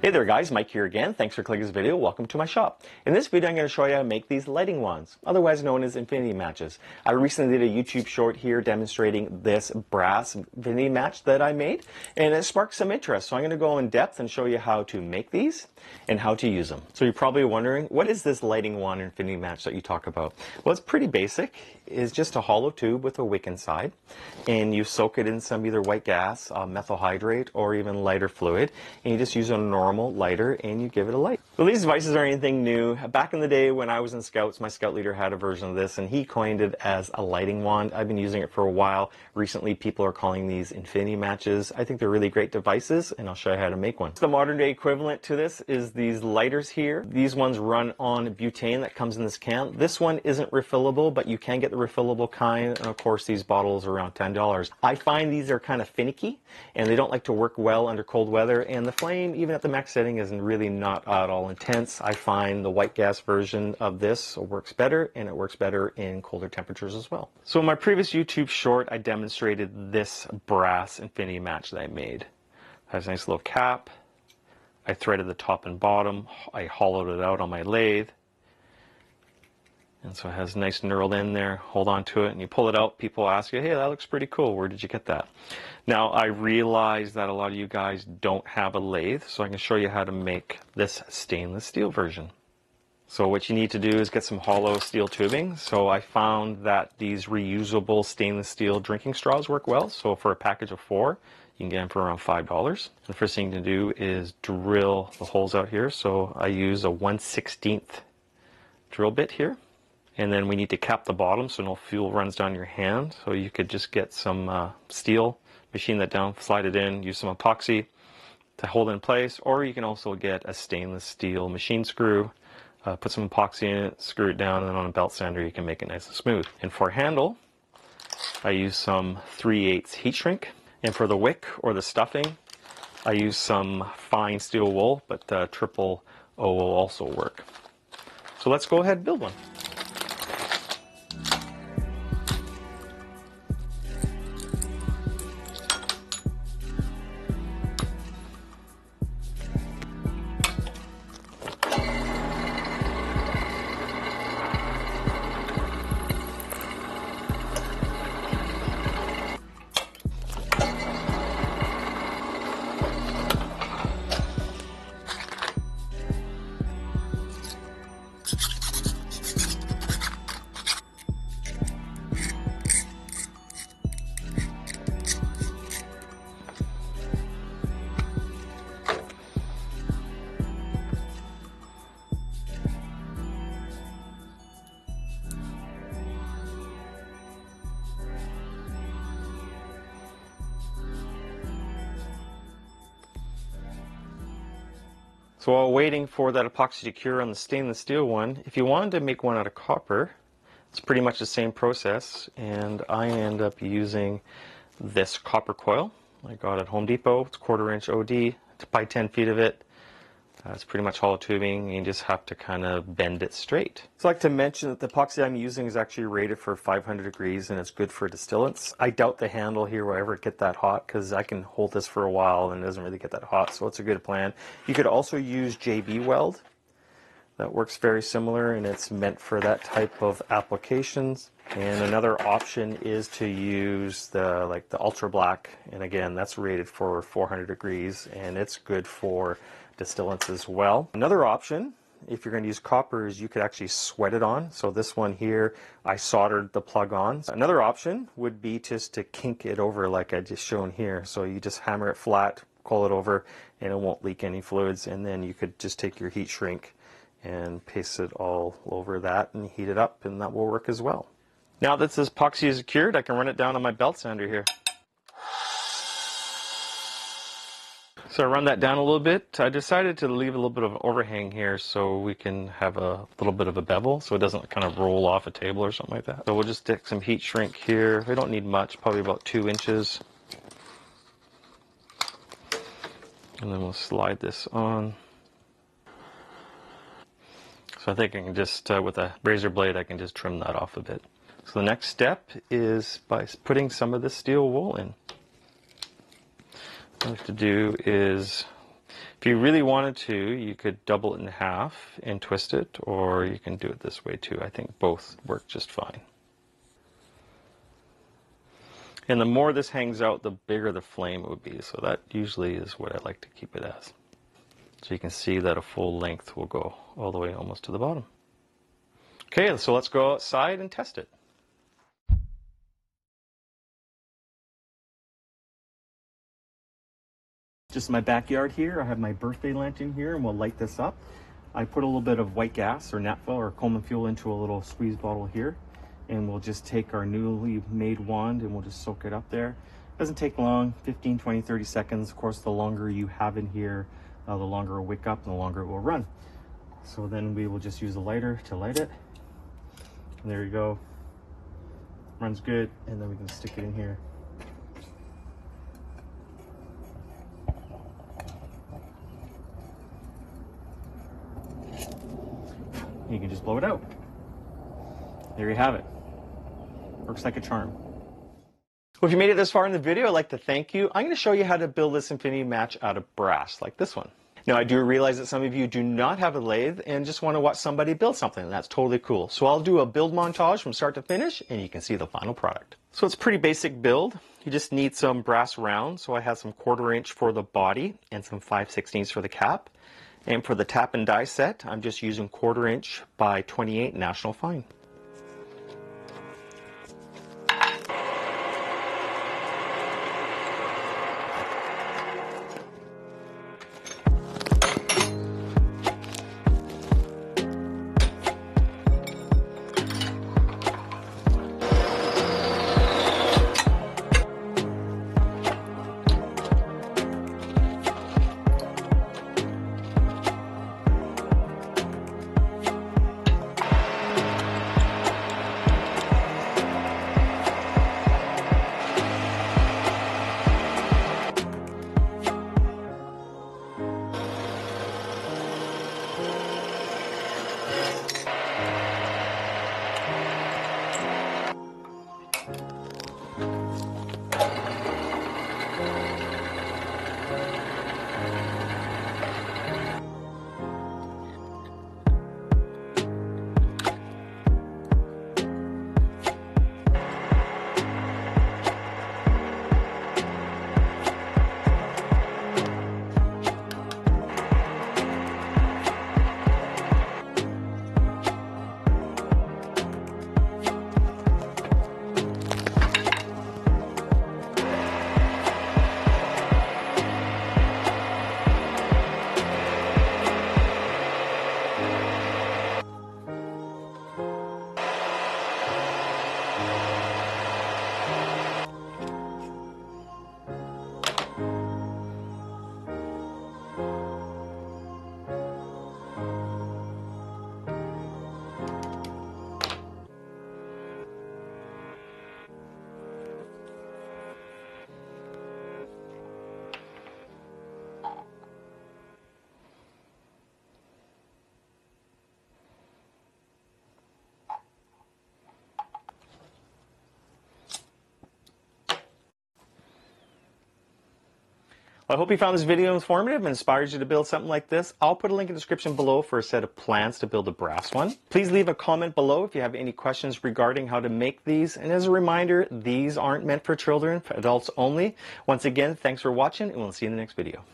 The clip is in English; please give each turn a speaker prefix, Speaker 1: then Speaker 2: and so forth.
Speaker 1: Hey there guys, Mike here again. Thanks for clicking this video. Welcome to my shop. In this video I'm going to show you how to make these lighting wands, otherwise known as infinity matches. I recently did a YouTube short here demonstrating this brass infinity match that I made, and it sparked some interest. So I'm going to go in depth and show you how to make these and how to use them. So you're probably wondering, what is this lighting wand infinity match that you talk about? Well, it's pretty basic. It's just a hollow tube with a wick inside, and you soak it in some either white gas, methyl hydrate, or even lighter fluid, and you just use a normal lighter and you give it a light. So these devices aren't anything new. Back in the day when I was in Scouts, my Scout leader had a version of this and he coined it as a lighting wand. I've been using it for a while. Recently people are calling these infinity matches. I think they're really great devices, and I'll show you how to make one. The modern day equivalent to this is these lighters here. These ones run on butane that comes in this can. This one isn't refillable, but you can get the refillable kind, and of course these bottles are around $10. I find these are kind of finicky and they don't like to work well under cold weather, and the flame even at the max setting isn't really not at all intense. I find the white gas version of this works better, and it works better in colder temperatures as well. So in my previous YouTube short I demonstrated this brass infinity match that I made. It has a nice little cap. I threaded the top and bottom. I hollowed it out on my lathe. And so it has a nice knurled in there. Hold on to it and you pull it out. People ask you, hey, that looks pretty cool. Where did you get that? Now I realize that a lot of you guys don't have a lathe, so I can show you how to make this stainless steel version. So what you need to do is get some hollow steel tubing. So I found that these reusable stainless steel drinking straws work well. So for a package of 4, you can get them for around $5. The first thing to do is drill the holes out here. So I use a 1/16 drill bit here. And then we need to cap the bottom so no fuel runs down your hand. So you could just get some steel, machine that down, slide it in, use some epoxy to hold it in place. Or you can also get a stainless steel machine screw, put some epoxy in it, screw it down, and then on a belt sander you can make it nice and smooth. And for handle, I use some 3/8 heat shrink. And for the wick or the stuffing, I use some fine steel wool, but triple O will also work. So let's go ahead and build one. So while waiting for that epoxy to cure on the stainless steel one, if you wanted to make one out of copper, it's pretty much the same process, and I end up using this copper coil I got at Home Depot. It's 1/4 inch OD, it's by 10 feet of it. It's pretty much hollow tubing, and you just have to kind of bend it straight. So I'd like to mention that the epoxy I'm using is actually rated for 500 degrees and it's good for distillants. I doubt the handle here will ever get that hot because I can hold this for a while and it doesn't really get that hot, so it's a good plan. You could also use JB weld. That works very similar and it's meant for that type of applications. And another option is to use the ultra black, and again that's rated for 400 degrees and it's good for distillants as well. Another option, if you're going to use copper, is you could actually sweat it on. So this one here, I soldered the plug on. Another option would be just to kink it over like I just shown here. So you just hammer it flat, coil it over, and it won't leak any fluids. And then you could just take your heat shrink and paste it all over that and heat it up, and that will work as well. Now that this epoxy is cured, I can run it down on my belt sander here. So I run that down a little bit. I decided to leave a little bit of an overhang here so we can have a little bit of a bevel so it doesn't kind of roll off a table or something like that. So we'll just stick some heat shrink here. We don't need much, probably about 2 inches. And then we'll slide this on. So I think I can just, with a razor blade, I can just trim that off a bit. So the next step is by putting some of this steel wool in. What I like to do is If you really wanted to, you could double it in half and twist it, or you can do it this way too. I think both work just fine. And the more this hangs out, the bigger the flame would be. So that usually is what I like to keep it as. So you can see that a full length will go all the way almost to the bottom. Okay, so let's go outside and test it. Just in my backyard here, I have my birthday lantern here, and we'll light this up. I put a little bit of white gas or naphtha or Coleman fuel into a little squeeze bottle here, and we'll just take our newly made wand and we'll just soak it up there. Doesn't take long, 15, 20, 30 seconds. Of course, the longer you have in here, the longer it'll wick up and the longer it will run. So then we will just use a lighter to light it. And there you go. Runs good, and then we can stick it in here. You can just blow it out. There you have it. Works like a charm. Well, if you made it this far in the video, I'd like to thank you. I'm going to show you how to build this infinity match out of brass, like this one. Now, I do realize that some of you do not have a lathe and just want to watch somebody build something, and that's totally cool. So I'll do a build montage from start to finish, and you can see the final product. So it's a pretty basic build. You just need some brass rounds. So I have some 1/4 inch for the body and some 5/16 for the cap. And for the tap and die set, I'm just using 1/4 inch by 28 National Fine. I hope you found this video informative and inspires you to build something like this. I'll put a link in the description below for a set of plans to build a brass one. Please leave a comment below if you have any questions regarding how to make these. And as a reminder, these aren't meant for children, for adults only. Once again, thanks for watching, and we'll see you in the next video.